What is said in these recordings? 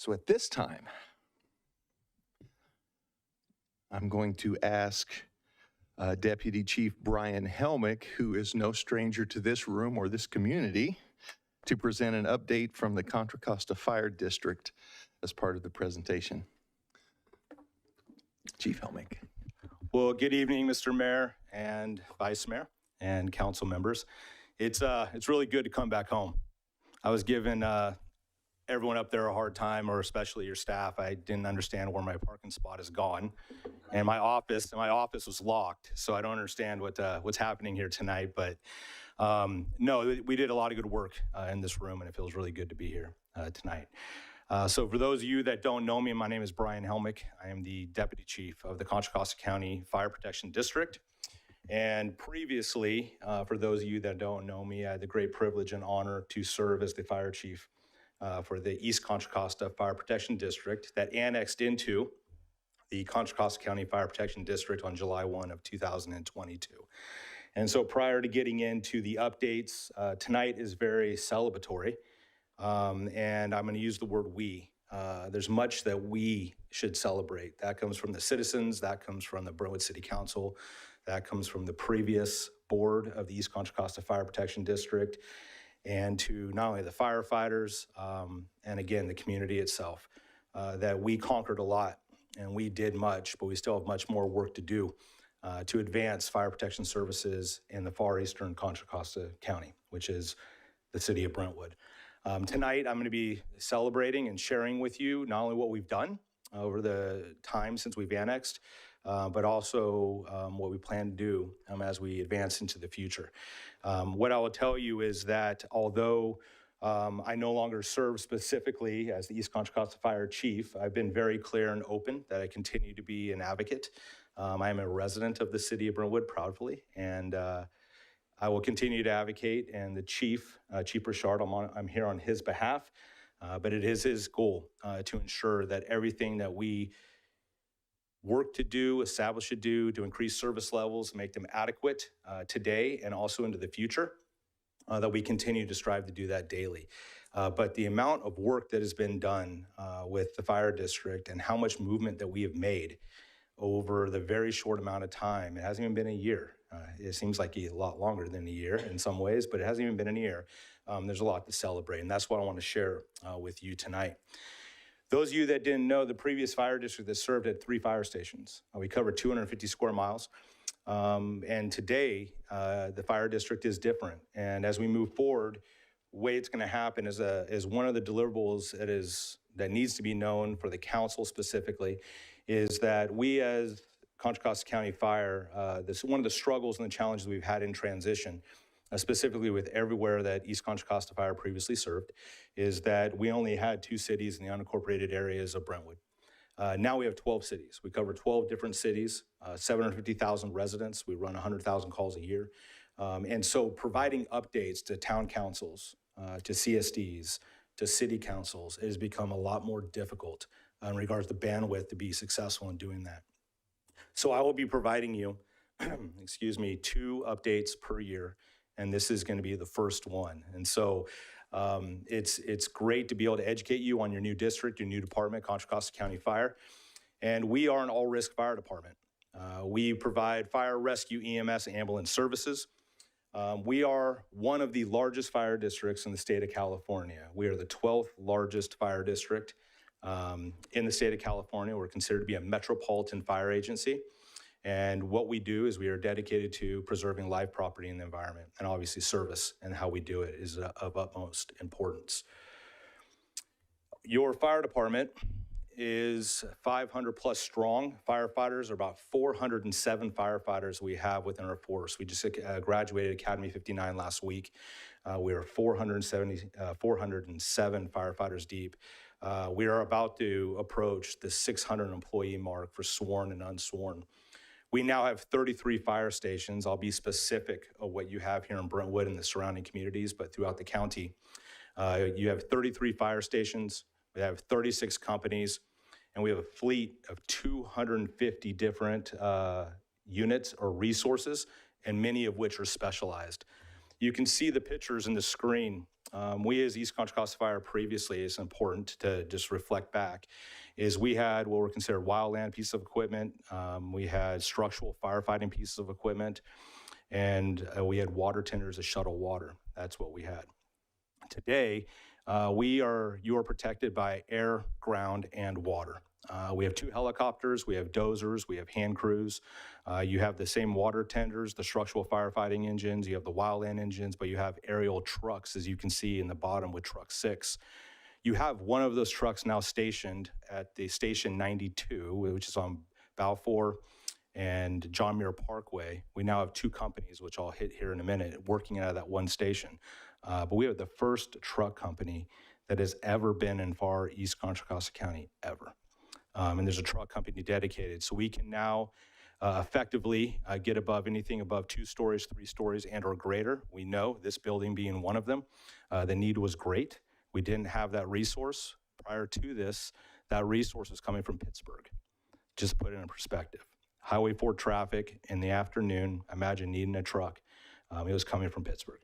So at this time, I'm going to ask Deputy Chief Brian Helmick, who is no stranger to this room or this community, to present an update from the Contra Costa Fire District as part of the presentation. Chief Helmick. Well, good evening, Mr. Mayor and Vice Mayor and council members. It's really good to come back home. I was giving everyone up there a hard time, or especially your staff. I didn't understand where my parking spot is gone, and my office was locked. So I don't understand what's happening here tonight. But no, we did a lot of good work in this room, and it feels really good to be here tonight. So for those of you that don't know me, my name is Brian Helmick. I am the Deputy Chief of the Contra Costa County Fire Protection District. And previously, for those of you that don't know me, I had the great privilege and honor to serve as the Fire Chief for the East Contra Costa Fire Protection District that annexed into the Contra Costa County Fire Protection District on July 1 of 2022. And so prior to getting into the updates, tonight is very celebratory. And I'm going to use the word we. There's much that we should celebrate. That comes from the citizens, that comes from the Brentwood City Council, that comes from the previous board of the East Contra Costa Fire Protection District, and to not only the firefighters, and again, the community itself, that we conquered a lot and we did much, but we still have much more work to do to advance fire protection services in the far eastern Contra Costa County, which is the city of Brentwood. Tonight, I'm going to be celebrating and sharing with you not only what we've done over the time since we've annexed, but also what we plan to do as we advance into the future. What I will tell you is that although I no longer serve specifically as the East Contra Costa Fire Chief, I've been very clear and open that I continue to be an advocate. I am a resident of the city of Brentwood proudly, and I will continue to advocate, and the Chief Richard, I'm here on his behalf, but it is his goal to ensure that everything that we work to do, establish to do, to increase service levels, make them adequate today and also into the future, that we continue to strive to do that daily. But the amount of work that has been done with the fire district and how much movement that we have made over the very short amount of time, it hasn't even been a year. It seems like a lot longer than a year in some ways, but it hasn't even been a year. There's a lot to celebrate, and that's what I want to share with you tonight. Those of you that didn't know, the previous fire district that served at 3 fire stations. We covered 250 square miles. And today, the fire district is different. And as we move forward, the way it's going to happen is one of the deliverables that needs to be known for the council specifically is that we as Contra Costa County Fire, one of the struggles and the challenges we've had in transition, specifically with everywhere that East Contra Costa Fire previously served, is that we only had 2 cities in the unincorporated areas of Brentwood. Now we have 12 cities. We cover 12 different cities, 750,000 residents. We run 100,000 calls a year. And so providing updates to town councils, to CSDs, to city councils, it has become a lot more difficult in regards to bandwidth to be successful in doing that. So I will be providing you, 2 updates per year, and this is going to be the first one. And so it's great to be able to educate you on your new district, your new department, Contra Costa County Fire. And we are an all-risk fire department. We provide fire, rescue, EMS, ambulance services. We are one of the largest fire districts in the state of California. We are the 12th largest fire district in the state of California. We're considered to be a metropolitan fire agency. And what we do is we are dedicated to preserving live property in the environment, and obviously service and how we do it is of utmost importance. Your fire department is 500 plus strong firefighters, or about 407 firefighters we have within our force. We just graduated Academy 59 last week. We are 407 firefighters deep. We are about to approach the 600 employee mark for sworn and unsworn. We now have 33 fire stations. I'll be specific of what you have here in Brentwood and the surrounding communities, but throughout the county, you have 33 fire stations. We have 36 companies, and we have a fleet of 250 different units or resources, and many of which are specialized. You can see the pictures in the screen. We as East Contra Costa Fire previously, it's important to just reflect back, is we had what were considered wildland pieces of equipment. We had structural firefighting pieces of equipment, and we had water tenders to shuttle water. That's what we had. Today, you are protected by air, ground, and water. We have 2 helicopters, we have dozers, we have hand crews. You have the same water tenders, the structural firefighting engines, you have the wildland engines, but you have aerial trucks, as you can see in the bottom with truck 6. You have one of those trucks now stationed at the station 92, which is on Balfour and John Muir Parkway. We now have 2 companies, which I'll hit here in a minute, working out of that one station. But we have the first truck company that has ever been in far East Contra Costa County, ever. And there's a truck company dedicated. So we can now effectively get above anything above 2 stories, 3 stories, and or greater. We know, this building being one of them, the need was great. We didn't have that resource. Prior to this, that resource was coming from Pittsburgh. Just put it in perspective. Highway 4 traffic in the afternoon, imagine needing a truck. It was coming from Pittsburgh.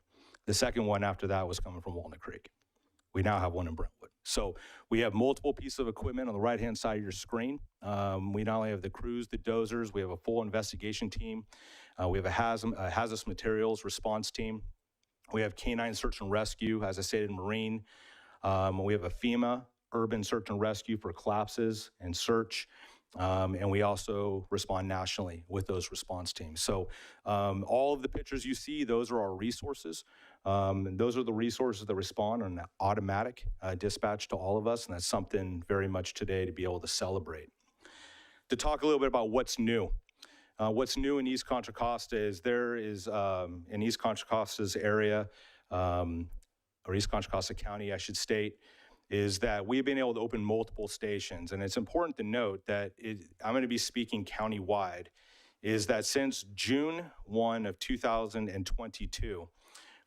The second one after that was coming from Walnut Creek. We now have one in Brentwood. So we have multiple pieces of equipment on the right-hand side of your screen. We not only have the crews, the dozers, we have a full investigation team. We have a hazardous materials response team. We have canine search and rescue, as I stated, Marine. We have a FEMA urban search and rescue for collapses and search. And we also respond nationally with those response teams. So all of the pictures you see, those are our resources. And those are the resources that respond on an automatic dispatch to all of us. And that's something very much today to be able to celebrate. To talk a little bit about what's new. What's new in East Contra Costa is there is, in East Contra Costa's area, or East Contra Costa County, I should state, is that we've been able to open multiple stations. And it's important to note that I'm going to be speaking countywide, is that since June 1 of 2022,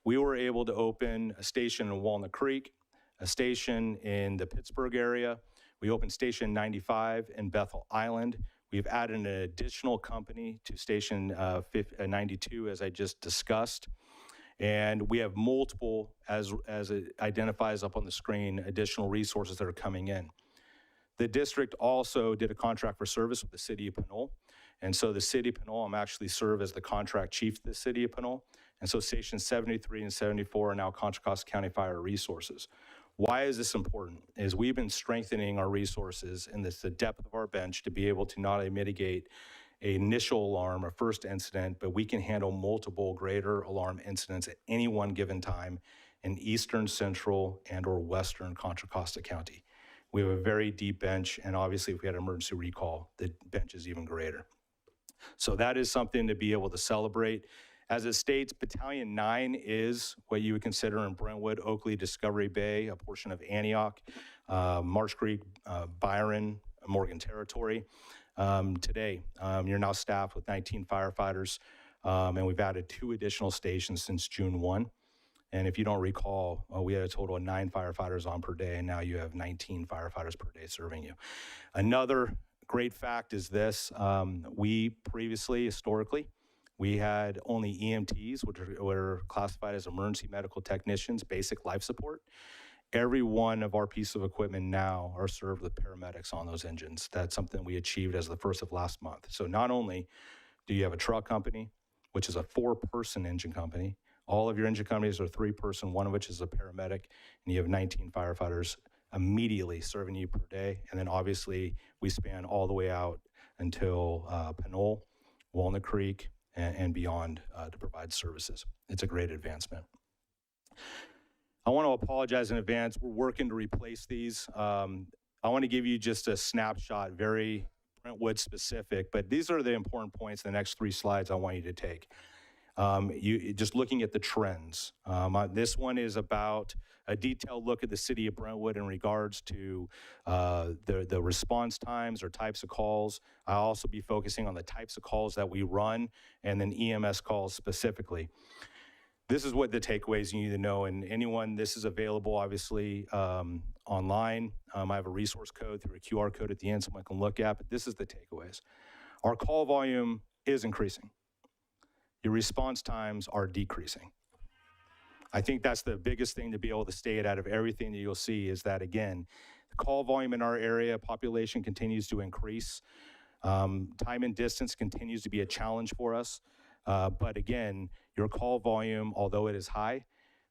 we were able to open a station in Walnut Creek, a station in the Pittsburgh area. We opened Station 95 in Bethel Island. We've added an additional company to Station 92, as I just discussed. And we have multiple, as it identifies up on the screen, additional resources that are coming in. The district also did a contract for service with the city of Pinole. And so the city of Pinole, I'm actually serve as the contract chief to the city of Pinole. And so stations 73 and 74 are now Contra Costa County Fire Resources. Why is this important? Is we've been strengthening our resources and the depth of our bench to be able to not only mitigate an initial alarm or first incident, but we can handle multiple greater alarm incidents at any one given time in eastern, central, and or western Contra Costa County. We have a very deep bench, and obviously if we had an emergency recall, the bench is even greater. So that is something to be able to celebrate. As it states, Battalion 9 is what you would consider in Brentwood, Oakley, Discovery Bay, a portion of Antioch, Marsh Creek, Byron, Morgan Territory. Today, you're now staffed with 19 firefighters, and we've added 2 additional stations since June 1. And if you don't recall, we had a total of 9 firefighters on per day, and now you have 19 firefighters per day serving you. Another great fact is this. We previously, historically, we had only EMTs, which were classified as emergency medical technicians, basic life support. Every one of our pieces of equipment now are served with paramedics on those engines. That's something we achieved as the first of last month. So not only do you have a truck company, which is a 4-person engine company, all of your engine companies are 3-person, one of which is a paramedic, and you have 19 firefighters immediately serving you per day. And then obviously we span all the way out until Pinole, Walnut Creek, and beyond to provide services. It's a great advancement. I want to apologize in advance. We're working to replace these. I want to give you just a snapshot, very Brentwood specific, but these are the important points. The next 3 slides I want you to take. Just looking at the trends. This one is about a detailed look at the city of Brentwood in regards to the response times or types of calls. I'll also be focusing on the types of calls that we run and then EMS calls specifically. This is what the takeaways you need to know, and anyone, this is available obviously online. I have a resource code through a QR code at the end someone can look at, but this is the takeaways. Our call volume is increasing. Your response times are decreasing. I think that's the biggest thing to be able to state out of everything that you'll see is that, again, the call volume in our area, population continues to increase. Time and distance continues to be a challenge for us. But again, your call volume, although it is high,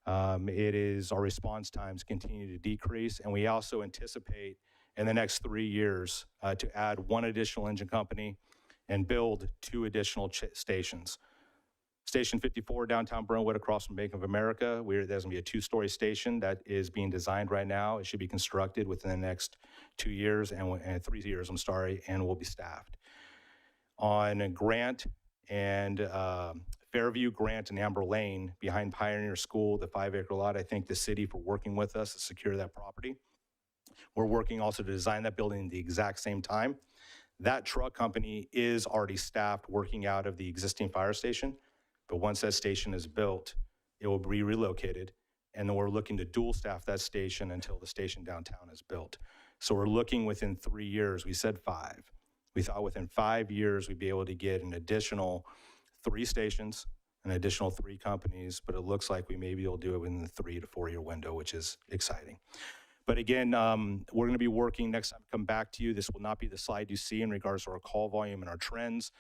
our response times continue to decrease. And we also anticipate in the next 3 years to add one additional engine company and build 2 additional stations. Station 54 downtown Brentwood across from Bank of America. There's going to be a 2-story station that is being designed right now. It should be constructed within the next 2 years and 3 years, and will be staffed. On Grant and Fairview, Grant, and Amber Lane behind Pioneer School, the 5-acre lot, I thank the city for working with us to secure that property. We're working also to design that building at the exact same time. That truck company is already staffed working out of the existing fire station. But once that station is built, it will be relocated. And then we're looking to dual staff that station until the station downtown is built. So we're looking within 3 years. We said 5. We thought within 5 years we'd be able to get an additional 3 stations, an additional 3 companies, but it looks like we may be able to do it within the 3 to 4 year window, which is exciting. But again, we're going to be working next time I come back to you. This will not be the slide you see in regards to our call volume and our trends.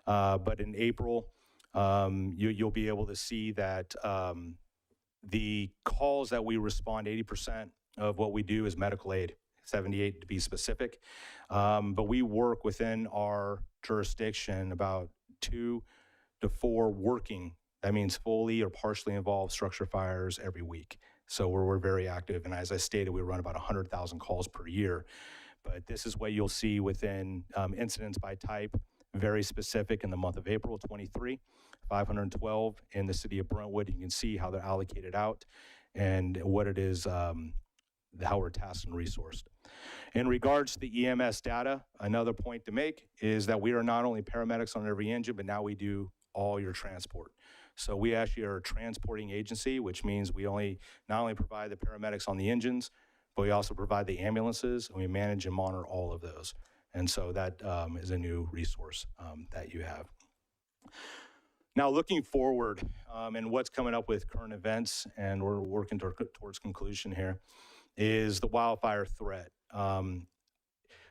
But in April, you'll be able to see that the calls that we respond, 80% of what we do is medical aid, 78 to be specific. But we work within our jurisdiction about 2 to 4 working, that means fully or partially involved structure fires every week. So we're very active. And as I stated, we run about 100,000 calls per year. But this is what you'll see within incidents by type, very specific in the month of April 23, 512 in the city of Brentwood. You can see how they're allocated out and what it is, how we're tasked and resourced. In regards to the EMS data, another point to make is that we are not only paramedics on every engine, but now we do all your transport. So we actually are a transporting agency, which means we not only provide the paramedics on the engines, but we also provide the ambulances, and we manage and monitor all of those. And so that is a new resource that you have. Now, looking forward and what's coming up with current events, and we're working towards conclusion here, is the wildfire threat.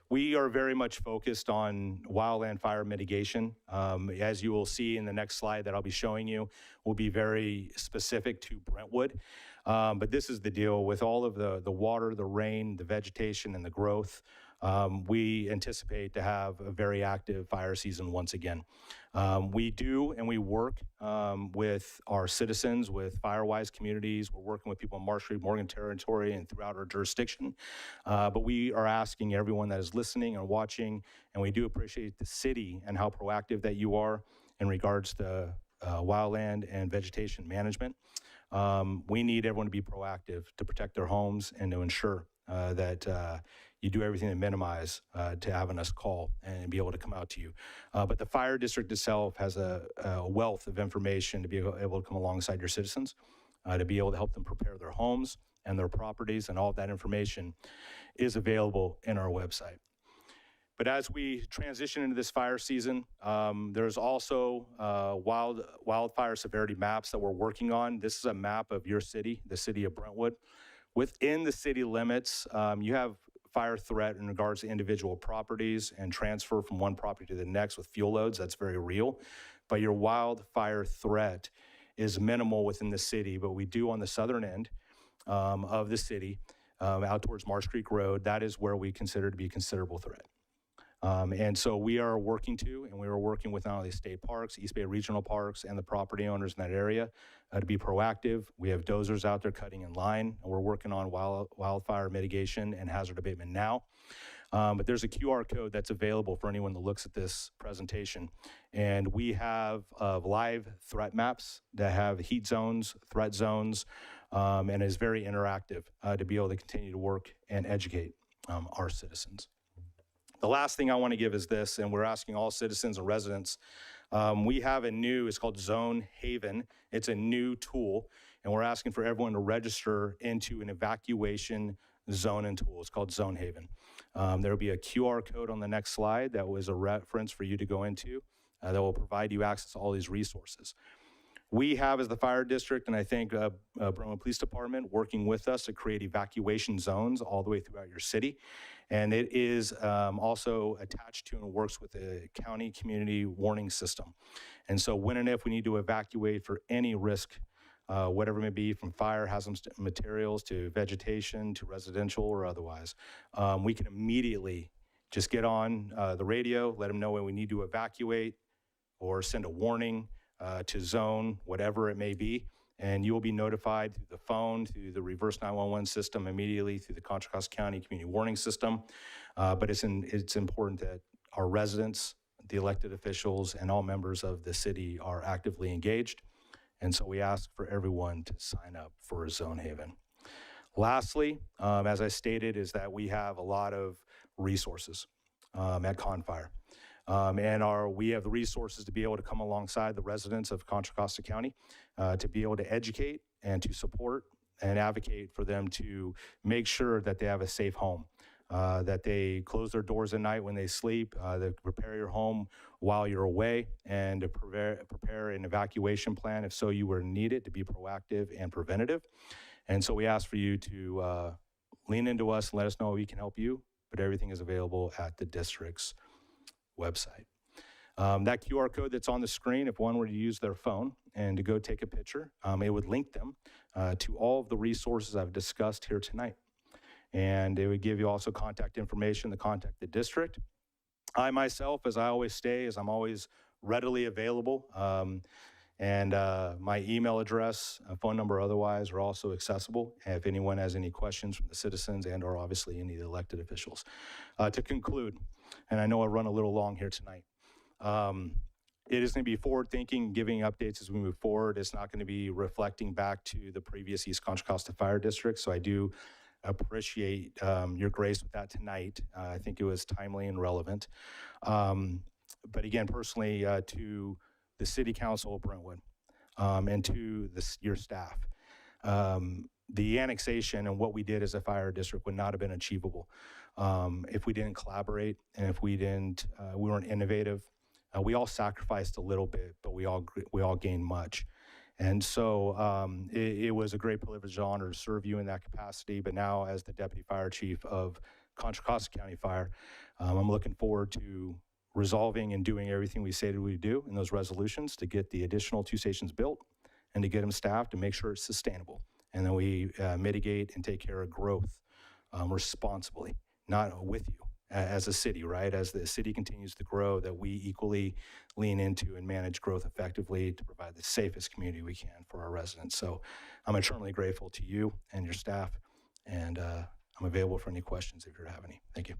We are very much focused on wildland fire mitigation. As you will see in the next slide that I'll be showing you, will be very specific to Brentwood. But this is the deal with all of the water, the rain, the vegetation, and the growth. We anticipate to have a very active fire season once again. We do and we work with our citizens, with Firewise communities. We're working with people in Marsh Street, Morgan Territory, and throughout our jurisdiction. But we are asking everyone that is listening and watching, and we do appreciate the city and how proactive that you are in regards to wildland and vegetation management. We need everyone to be proactive to protect their homes and to ensure that you do everything to minimize to having us call and be able to come out to you. But the fire district itself has a wealth of information to be able to come alongside your citizens, to be able to help them prepare their homes and their properties, and all of that information is available in our website. But as we transition into this fire season, there's also wildfire severity maps that we're working on. This is a map of your city, the city of Brentwood. Within the city limits, you have fire threat in regards to individual properties and transfer from one property to the next with fuel loads. That's very real. But your wildfire threat is minimal within the city. But we do on the southern end of the city, out towards Marsh Creek Road, that is where we consider to be a considerable threat. And so we are working with not only state parks, East Bay Regional Parks, and the property owners in that area to be proactive. We have dozers out there cutting in line, and we're working on wildfire mitigation and hazard abatement now. But there's a QR code that's available for anyone that looks at this presentation. And we have live threat maps that have heat zones, threat zones, and is very interactive to be able to continue to work and educate our citizens. The last thing I want to give is this, and we're asking all citizens and residents. We have it's called Zone Haven. It's a new tool, and we're asking for everyone to register into an evacuation zone and tool. It's called Zone Haven. There will be a QR code on the next slide that was a reference for you to go into that will provide you access to all these resources. We have, as the fire district, and I think Brentwood Police Department, working with us to create evacuation zones all the way throughout your city. And it is also attached to and works with the county community warning system. And so when and if we need to evacuate for any risk, whatever it may be, from fire, hazardous materials, to vegetation, to residential or otherwise, we can immediately just get on the radio, let them know when we need to evacuate, or send a warning to zone, whatever it may be, and you will be notified through the phone, through the reverse 911 system, immediately through the Contra Costa County Community Warning System. But it's important that our residents, the elected officials, and all members of the city are actively engaged. And so we ask for everyone to sign up for a Zone Haven. Lastly, as I stated, is that we have a lot of resources at Confire. And we have the resources to be able to come alongside the residents of Contra Costa County to be able to educate and to support and advocate for them to make sure that they have a safe home, that they close their doors at night when they sleep, that prepare your home while you're away, and to prepare an evacuation plan if so you were needed, to be proactive and preventative. And so we ask for you to lean into us and let us know how we can help you, but everything is available at the district's website. That QR code that's on the screen, if one were to use their phone and to go take a picture, it would link them to all of the resources I've discussed here tonight. And it would give you also contact information to contact the district. I myself, as I always say, I'm always readily available. And my email address, phone number otherwise, are also accessible if anyone has any questions from the citizens and or obviously any of the elected officials. To conclude, and I know I run a little long here tonight, it is going to be forward-thinking, giving updates as we move forward. It's not going to be reflecting back to the previous East Contra Costa Fire District, so I do appreciate your grace with that tonight. I think it was timely and relevant. But again, personally, to the City Council of Brentwood and to your staff, the annexation and what we did as a fire district would not have been achievable if we didn't collaborate and if we weren't innovative. We all sacrificed a little bit, but we all gained much. And so it was a great privilege and honor to serve you in that capacity. But now, as the Deputy Fire Chief of Contra Costa County Fire, I'm looking forward to resolving and doing everything we say that we do in those resolutions to get the additional 2 stations built and to get them staffed to make sure it's sustainable. And then we mitigate and take care of growth responsibly, not with you as a city, right? As the city continues to grow, that we equally lean into and manage growth effectively to provide the safest community we can for our residents. So I'm eternally grateful to you and your staff, and I'm available for any questions if you have any. Thank you.